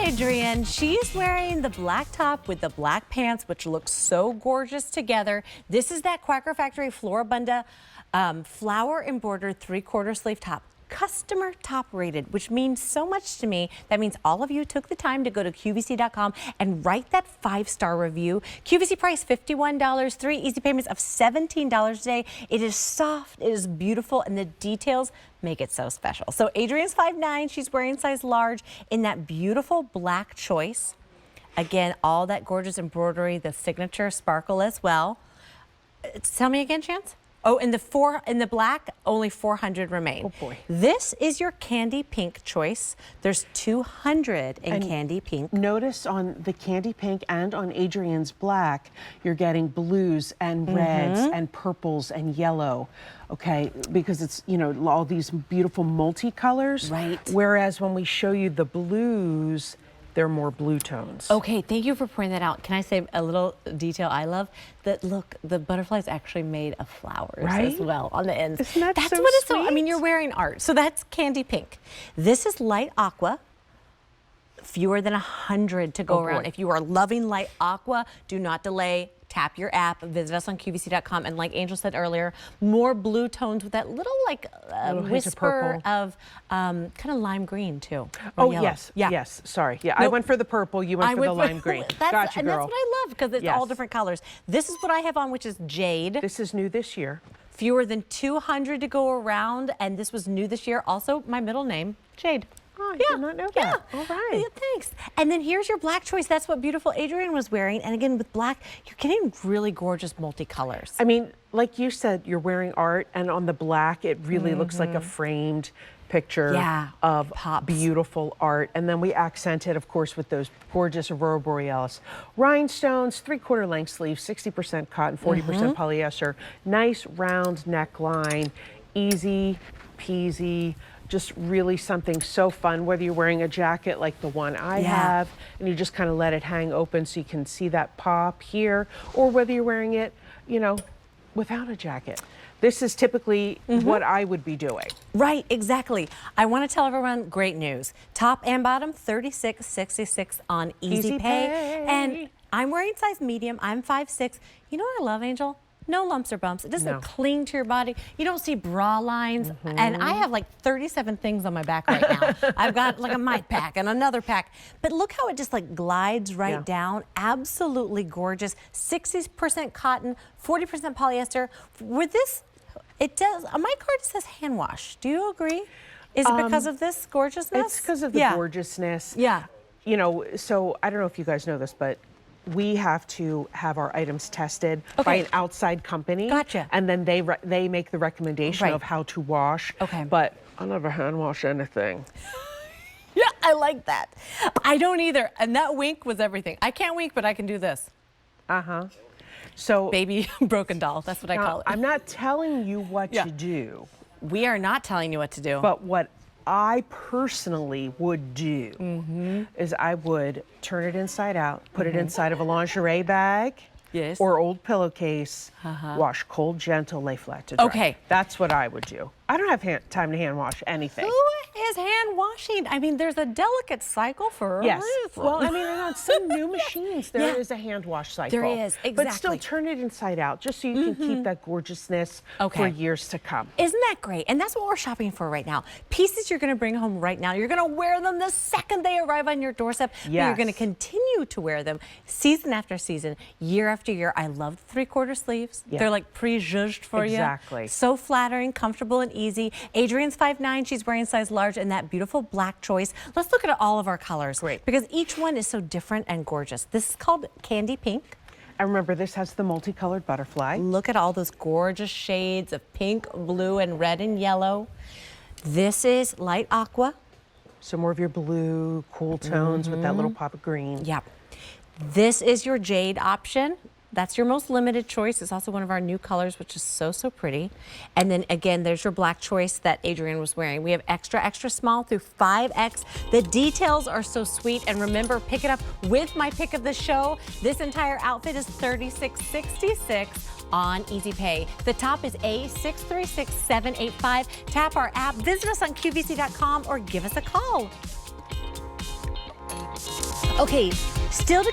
Adrienne. She's wearing the black top with the black pants, which looks so gorgeous together. This is that Quacker Factory Floribunda flower embroidered 3/4 sleeve top. Customer top rated, which means so much to me. That means all of you took the time to go to QVC.com and write that 5-star review. QVC price $51, 3 easy payments of $17 today. It is soft, it is beautiful, and the details make it so special. So Adrienne's 5'9", she's wearing size large in that beautiful black choice. Again, all that gorgeous embroidery, the signature sparkle as well. Tell me again, Chance. Oh, in the black, only 400 remain. Oh boy. This is your candy pink choice. There's 200 in candy pink. Notice on the candy pink and on Adrienne's black, you're getting blues and reds and purples and yellow. Okay, because it's, you know, all these beautiful multicolors. Right. Whereas when we show you the blues, they're more blue tones. Okay, thank you for pointing that out. Can I say a little detail I love? That look, the butterfly's actually made of flowers as well on the ends. Isn't that That's so what it's sweet? so, I mean, you're wearing art. So that's candy pink. This is light aqua. Fewer than 100 to go around. If you are loving light aqua, do not delay. Tap your app, visit us on QVC.com, and like Angel said earlier, more blue tones with that little like whisper of kind of lime green too. Oh, yellow. yes, yes, sorry. Yeah, I went for the purple, you went for the lime green. Gotcha, and girl. that's what I love, because it's all different colors. This is what I have on, which is jade. This is new this year. Fewer than 200 to go around, and this was new this year. Also, my middle name, Jade. Oh, I did not know that. All right. Yeah, thanks. And then here's your black choice. That's what beautiful Adrienne was wearing. And again, with black, you're getting really gorgeous multicolors. I mean, like you said, you're wearing art, and on the black, it really looks like a framed picture of beautiful art. And then we accent it, of course, with those gorgeous Aurora Borealis rhinestones, 3/4 length sleeves, 60% cotton, 40% polyester, nice round neckline, easy peasy. Just really something so fun, whether you're wearing a jacket like the one I have, and you just kind of let it hang open so you can see that pop here, or whether you're wearing it, you know, without a jacket. This is typically what I would be doing. Right, exactly. I want to tell everyone great news. Top and bottom, $36.66 on Easy Pay. And I'm wearing size medium. I'm 5'6". You know what I love, Angel? No lumps or bumps. It doesn't cling to your body. You don't see bra lines. And I have like 37 things on my back right now. I've got like a mic pack and another pack. But look how it just like glides right down. Absolutely gorgeous. 60% cotton, 40% polyester. With this, it does, on my card it says hand wash. Do you agree? Is it because of this gorgeousness? It's because of the gorgeousness. Yeah. You know, so I don't know if you guys know this, but we have to have our items tested by an outside company. Gotcha. And then they make the recommendation of how to wash. Okay. But I never hand wash anything. Yeah, I like that. I don't either. And that wink was everything. I can't wink, but I can do this. So baby broken doll. That's what I call it. I'm not telling you what to do. We are not telling you what to do. But what I personally would do is I would turn it inside out, put it inside of a lingerie bag or old pillowcase, wash cold, gentle, lay flat to dry. Okay. That's what I would do. I don't have time to hand wash anything. Who is hand washing? I mean, there's a delicate cycle for a reason. Well, I mean, on some new machines, there is a hand wash cycle. There is, exactly. But still turn it inside out just so you can keep that gorgeousness for years to come. Isn't that great? And that's what we're shopping for right now. Pieces you're going to bring home right now. You're going to wear them the second they arrive on your doorstep. But you're going to continue to wear them season after season, year after year. I love the 3/4 sleeves. They're like pre-zhuzhed for you. Exactly. So flattering, comfortable, and easy. Adrienne's 5'9". She's wearing size large in that beautiful black choice. Let's look at all of our colors. Great. Because each one is so different and gorgeous. This is called candy pink. And remember, this has the multicolored butterfly. Look at all those gorgeous shades of pink, blue, and red and yellow. This is light aqua. So more of your blue, cool tones with that little pop of green. Yep. This is your jade option. That's your most limited choice. It's also one of our new colors, which is so, so pretty. And then again, there's your black choice that Adrienne was wearing. We have extra, extra small through 5X. The details are so sweet. And remember, pick it up with my pick of the show. This entire outfit is $36.66 on Easy Pay. The top is A636785. Tap our app, visit us on QVC.com, or give us a call. Okay, still to